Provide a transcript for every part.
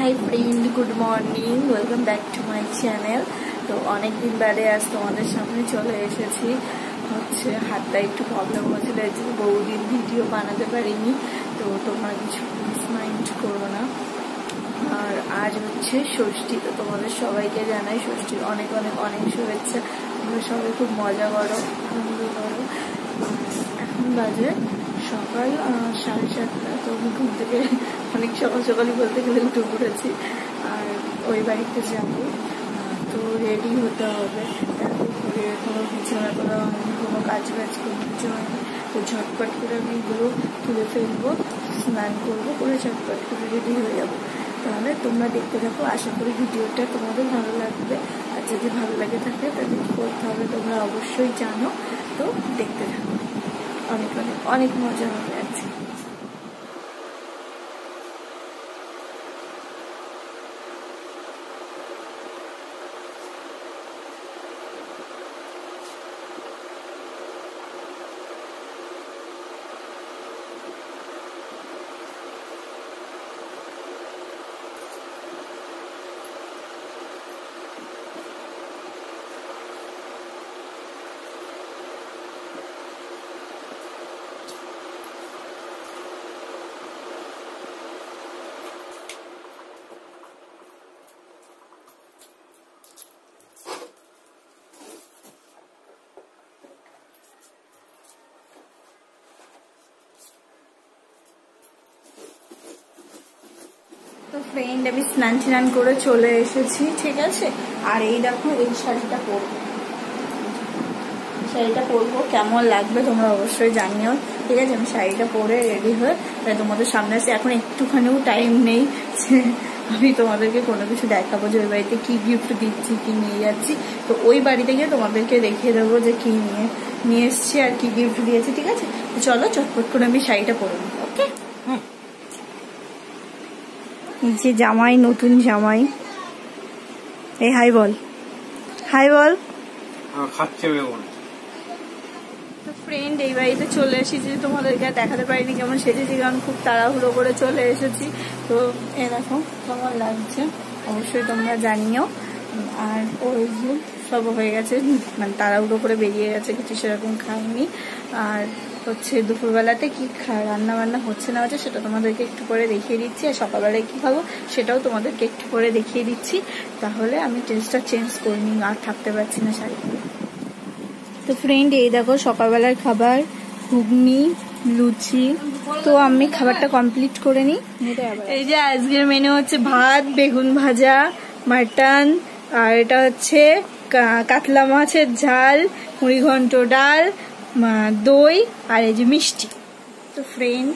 High friend good morning welcome back to my channel. तो अनेक दिन बादे आज तुम्हारे सामने चले एसेছি। হচ্ছে হাতটা একটু প্রবলেম হয়েছিল, এই যে বহুদিন ভিডিও বানাতে পারিনি, তো তোমরা কিছু প্লিজ মাইন্ড করো না। আর আজ হচ্ছে ষষ্ঠী, তো তোমাদের সবাইকে জানাই ষষ্ঠীর অনেক অনেক অনেক শুভেচ্ছা। তোমরা সবাই খুব মজা করো, আনন্দ করো। এখন বাজে সকাল 7:30। তো আমি ঘুম থেকে অনেক সকাল সকালই বলতে গেলে উঠে পড়েছি, আর ওই বাড়িতে যাবো। তো রেডি হতে হবে, তারপরে কোনো বিছানা করা হয়নি, কোনো কাজ বাজ কোনো কিছু হয়নি। তো ঝটপট করে আমি এগুলো তুলে ফেলবো, স্নান করবো, করে ঝটপট করে রেডি হয়ে যাবো। তাহলে তোমরা দেখতে থাকো, আশা করি ভিডিওটা তোমাদের ভালো লাগবে। আর যদি ভালো লাগে থাকে তাহলে কী করতে হবে তোমরা অবশ্যই জানো। তো দেখতে থাকো, অনেক অনেক অনেক মজা হবে আজকে। তো ফ্রেন্ড আমি স্নান করে চলে এসেছি, ঠিক আছে। আর এই দেখো এই শাড়িটা পরবো, কেমন লাগবে তোমরা অবশ্যই জানিও, ঠিক আছে। আমি শাড়িটা পরে রেডি হয়ে তাই তোমাদের সামনে আসি। এখন একটুখানিও টাইম নেই যে আমি তোমাদেরকে কোনো কিছু দেখাবো, যে ওই বাড়িতে কি গিফট দিচ্ছি, কি নিয়ে যাচ্ছি। তো ওই বাড়িতে গিয়ে তোমাদেরকে দেখিয়ে দেবো যে কি নিয়ে এসছি আর কি গিফট দিয়েছি, ঠিক আছে। তো চলো চটপট করে আমি শাড়িটা পরে নিই, ওকে। এই যে জামাই, নতুন জামাই, এই হাই বল, হাই বল। তো ফ্রেন্ড এই বাড়িতে চলে এসেছি, তোমাদেরকে দেখাতে পারিনি কেমন সেজেছি, কারণ খুব তাড়াহুড়ো করে চলে এসেছি। তো এরকম কেমন লাগছে অবশ্যই তোমরা জানিও। আর ওই সব হয়ে গেছে, মানে তাড়াহুড়ো করে বেরিয়ে গেছে, কিছু সেরকম খাইনি। আর হচ্ছে দুপুরবেলাতে কি রান্না বান্না হচ্ছে না হচ্ছে সেটা তোমাদেরকে একটু পরে দেখিয়ে দিচ্ছি। আর সকালবেলায় কি খাবো সেটাও তোমাদেরকে একটু পরে দেখিয়ে দিচ্ছি। তাহলে আমি ড্রেসটা চেঞ্জ করিনি, আর থাকতে পারছি না শাড়ি পরে। তো ফ্রেন্ড এই দেখো সকালবেলার খাবার, ঘুগনি, লুচি। তো আমি খাবারটা কমপ্লিট করে নিই। এই যে আজকের মেনু হচ্ছে ভাত, বেগুন ভাজা, মাটন, আর এটা হচ্ছে কাতলা মাছের ঝাল, মুড়িঘন্ট, ডাল, দই, আর এই যে মিষ্টি। তো ফ্রেন্ড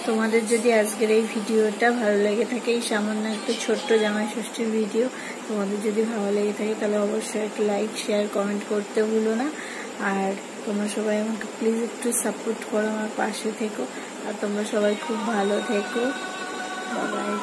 তোমাদের যদি আজকের এই ভিডিওটা ভালো লেগে থাকে, এই সামান্য একটা ছোট্ট জামাই ষষ্ঠীর ভিডিও তোমাদের যদি ভালো লেগে থাকে, তাহলে অবশ্যই একটা লাইক, শেয়ার, কমেন্ট করতে ভুলো না। আর তোমরা সবাই আমাকে প্লিজ একটু সাপোর্ট করো, আমার পাশে থেকো। আর তোমরা সবাই খুব ভালো থেকো, বাই বাই।